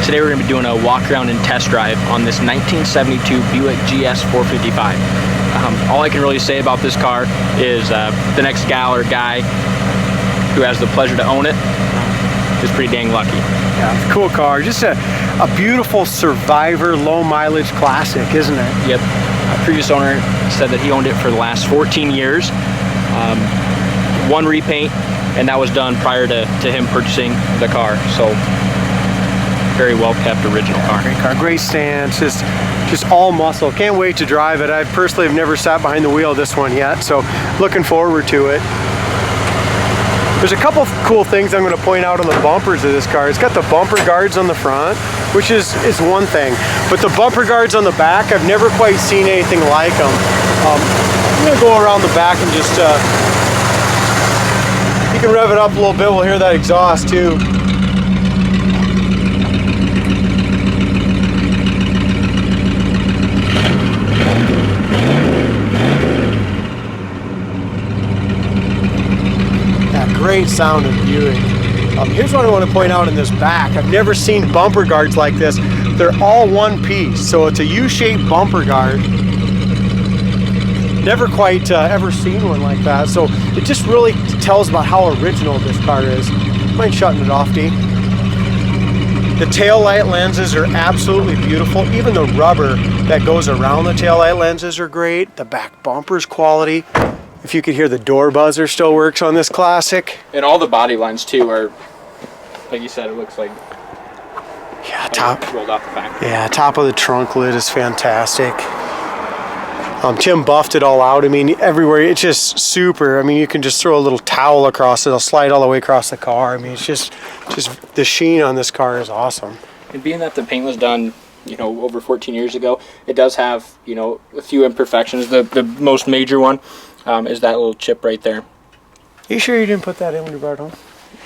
Today we're going to be doing a walk around and test drive on this 1972 Buick GS 455. All I can really say about this car is the next gal or guy who has the pleasure to own it is pretty dang lucky. Yeah, cool car. Just a beautiful survivor, low mileage classic, isn't it? Yep. A previous owner said that he owned it for the last 14 years. One repaint, and that was done prior to him purchasing the car. So very well kept original car. Great car, great stance, just all muscle. Can't wait to drive it. I personally have never sat behind the wheel of this one yet, so looking forward to it. There's a couple cool things I'm going to point out on the bumpers of this car. It's got the bumper guards on the front, which is one thing, but the bumper guards on the back, I've never quite seen anything like them. I'm going to go around the back and just, you can rev it up a little bit, we'll hear that exhaust too. Great sound of Buick. Here's what I want to point out in this back. I've never seen bumper guards like this. They're all one piece, so it's a U-shaped bumper guard. Never quite ever seen one like that, so it just really tells about how original this car is. Mind shutting it off, D? The taillight lenses are absolutely beautiful. Even the rubber that goes around the taillight lenses are great. The back bumper's quality. If you could hear the door buzzer still works on this classic. And all the body lines too are, like you said, it looks like rolled off the factory. Yeah, top of the trunk lid is fantastic. Tim buffed it all out. I mean, everywhere, it's just super. I mean, you can just throw a little towel across it. It'll slide all the way across the car. I mean, it's just the sheen on this car is awesome. And being that the paint was done, you know, over 14 years ago, it does have, you know, a few imperfections. The most major one is that little chip right there. You sure you didn't put that in when you brought it home?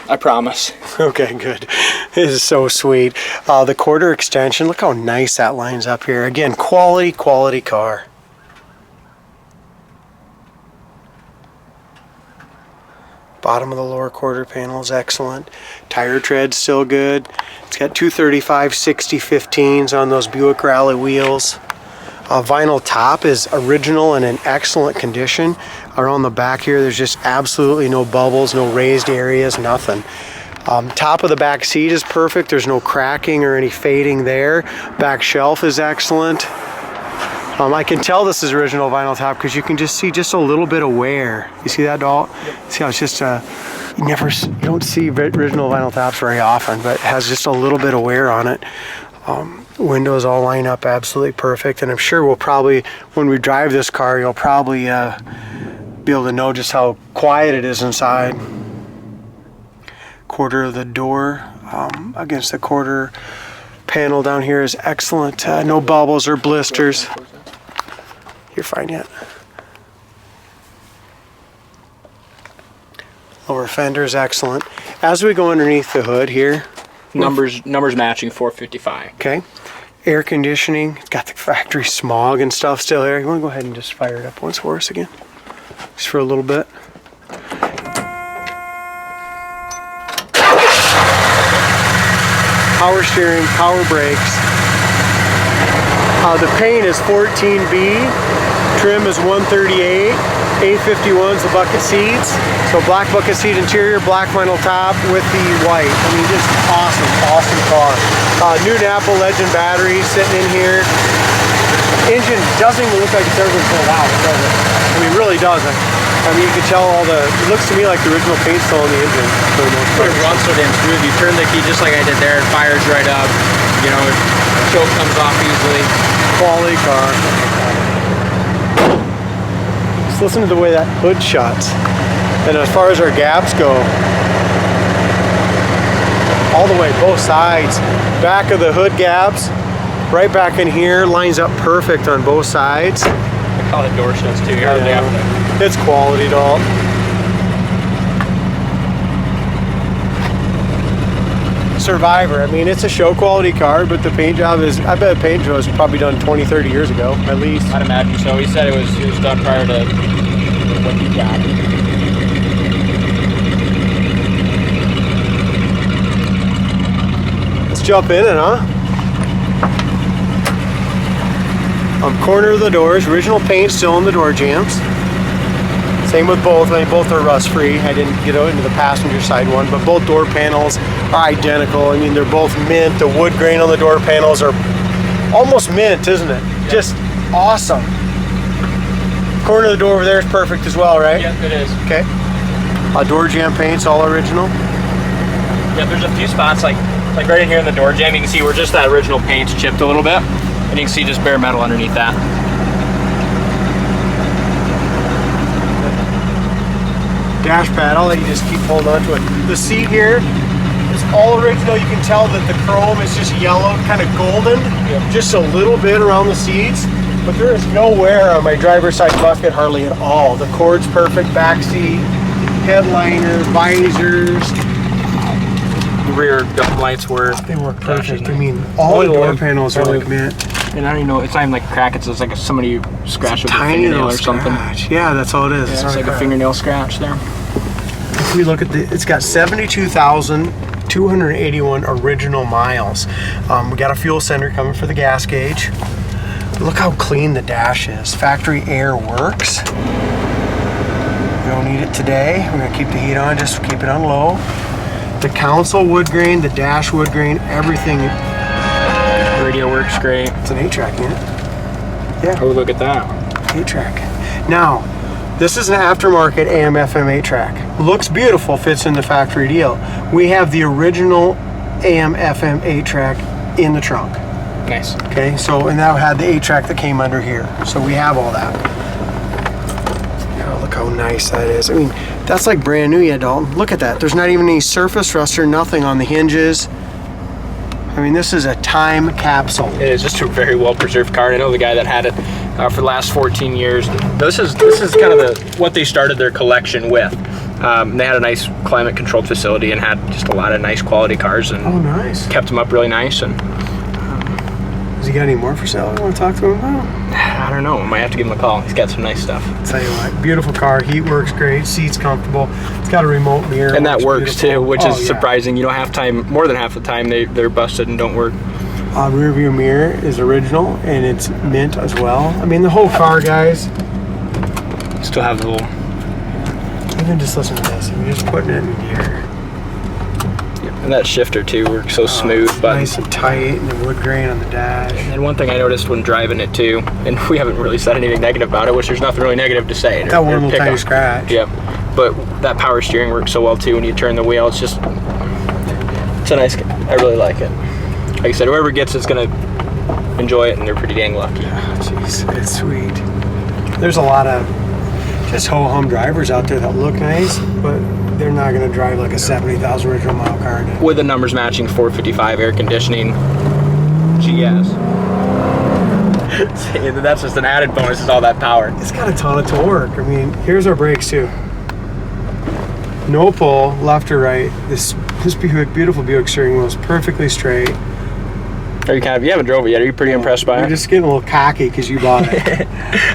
I promise. Okay, good. This is so sweet. The quarter extension, look how nice that lines up here. Again, quality car. Bottom of the lower quarter panel is excellent. Tire tread's still good. It's got 235 60/15s on those Buick Rally wheels. Vinyl top is original and in excellent condition. Around the back here, there's just absolutely no bubbles, no raised areas, nothing. Top of the back seat is perfect. There's no cracking or any fading there. Back shelf is excellent. I can tell this is original vinyl top because you can just see just a little bit of wear. You see that, Dalt? Yep. See how it's just you don't see original vinyl tops very often, but it has just a little bit of wear on it. Windows all line up absolutely perfect, and I'm sure we'll probably, when we drive this car, you'll probably be able to know just how quiet it is inside. Quarter of the door against the quarter panel down here is excellent. No bubbles or blisters. You're fine yet. Lower fender is excellent. As we go underneath the hood here, numbers matching 455. Okay. Air conditioning. It's got the factory smog and stuff still there. You want to go ahead and just fire it up once for us again? Just for a little bit. Power steering, power brakes. The paint is 14B. Trim is 138. 851's the bucket seats. So black bucket seat interior, black vinyl top with the white. I mean, just awesome car. New Napa Legend battery sitting in here. Engine doesn't even look like it's ever been pulled out, does it? I mean, it really doesn't. I mean, you can tell it looks to me like the original paint's still on the engine. It runs so damn smooth. You turn the key just like I did there, it fires right up. You know, choke comes off easily. Quality car. Just listen to the way that hood shuts. And as far as our gaps go, all the way, both sides. Back of the hood gaps, right back in here, lines up perfect on both sides. I call it door shuts too. It's quality, Dalt. Survivor. I mean, it's a show quality car, but the paint job is, I bet the paint job was probably done 20-30 years ago, at least. I'd imagine so. He said it was done prior to what he got. jump in it, huh? Corner of the doors, original paint still in the door jambs. Same with both. I mean, both are rust free. I didn't get out into the passenger side one, but both door panels are identical. I mean, they're both mint. The wood grain on the door panels are almost mint, isn't it? Yep. Just awesome. Corner of the door over there is perfect as well, right? Yep, it is. Okay. Door jamb paint's all original. Yeah, there's a few spots like right in here in the door jamb. You can see where just that original paint's chipped a little bit, and you can see just bare metal underneath that. Dash pad, I'll let you just keep holding on to it. The seat here is all original. You can tell that the chrome is just yellow, kind of golden, just a little bit around the seats, but there is no wear on my driver's side bucket hardly at all. The cord's perfect, back seat, headliner, visors. Rear lights work. They work perfect. I mean, all the door panels are like mint. And I don't even know, it's not even like a crack, it's like somebody scratched with a fingernail or something. Yeah, that's all it is. Yeah, it's like a fingernail scratch there. If we look at it's got 72,281 original miles. We got a fuel sender coming for the gas gauge. Look how clean the dash is. Factory air works. We don't need it today. We're gonna keep the heat on, just keep it on low. The console wood grain, the dash wood grain, everything. Radio works great. It's an 8-track unit. Yeah. Oh, look at that. 8-track. Now, this is an aftermarket AM/FM 8-track. Looks beautiful, fits in the factory deal. We have the original AM/FM 8-track in the trunk. Nice. Okay, so, and that had the 8-track that came under here. So we have all that. Oh, look how nice that is. I mean, that's like brand new yet, Dalton. Look at that. The's not even any surface rust or nothing on the hinges. I mean, this is a time capsule. It is just a very well preserved car. I know the guy that had it for the last 14 years. This is kind of what they started their collection with. They had a nice climate controlled facility and had just a lot of nice quality cars, and nice. Kept them up really nice. And has he got any more for sale? You want to talk to him about? I don't know. I might have to give him a call. He's got some nice stuff. I'll tell you what, beautiful car. Heat works great. Seats comfortable. It's got a remote mirror. And that works beautiful too, which is surprising. You know, more than half the time they're busted and don't work. Rear view mirror is original and it's mint as well. I mean, the whole car, guys. Still have the little. Even just listen to this. I'm just putting it in gear. And that shifter too works so smooth, but nice and tight, and the wood grain on the dash. And one thing I noticed when driving it too, and we haven't really said anything negative about it, which there's nothing really negative to say. That one little tiny scratch. Yeah, but that power steering works so well too. When you turn the wheel, it's a nice. I really like it. Like I said, whoever gets it's gonna enjoy it, and they're pretty dang lucky. Yeah, jeez, it's sweet. There's a lot of just ho-hum drivers out there that look nice, but they're not going to drive like a 70,000 original mile car. With the numbers matching 455 air conditioning GS. That's just an added bonus, is all that power. It's got a ton of torque. I mean, here's our brakes too. No pull, left or right. This beautiful Buick steering wheel is perfectly straight. Are you you haven't drove it yet? Are you pretty impressed by it? You're just getting a little cocky because you bought it.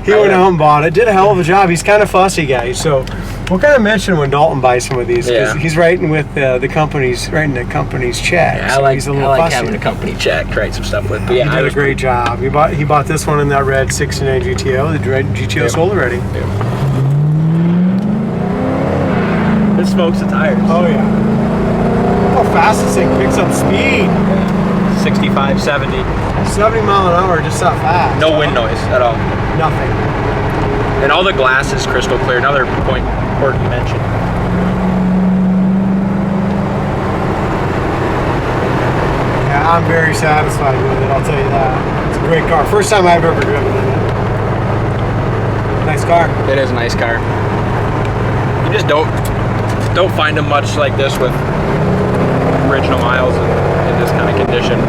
He went out and bought it. Did a hell of a job. He's kind of fussy guy, so we'll kind of mention when Dalton buys some of these because he's writing with the company's check. Yeah, so he's a little fussy. Having a company check to write some stuff with. But he did a great job. He bought this one in that red 69 GTO. The red GTO sold already. Yeah. It smokes the tires. Oh yeah. Look how fast this thing picks up speed. 65, 70. 70 mile an hour, just that fast. No wind noise at all. Nothing. And all the glass is crystal clear. Another point important to mention. Yeah, I'm very satisfied with it, I'll tell you that. It's a great car. First time I've ever driven in it. Nice car. It is a nice car. You just don't find them much like this with original miles in this kind of condition.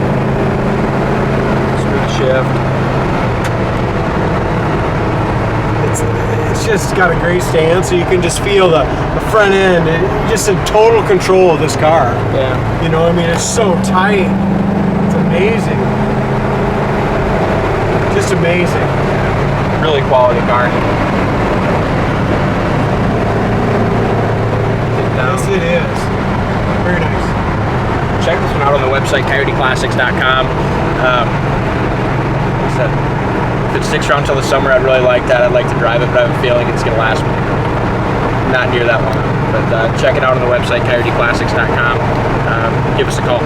Smooth shift. It's just got a great stand, so you can just feel the front end. Just in total control of this car. Yeah. You know, I mean, it's so tight. It's amazing. Just amazing. Really quality car. Yes, it is. Very nice. check this one out on the website, coyoteclassics.com. Like I said, if it sticks around till the summer, I'd really like that. I'd like to drive it, but I have a feeling it's going to last not near that long. But check it out on the website, coyoteclassics.com. Give us a call.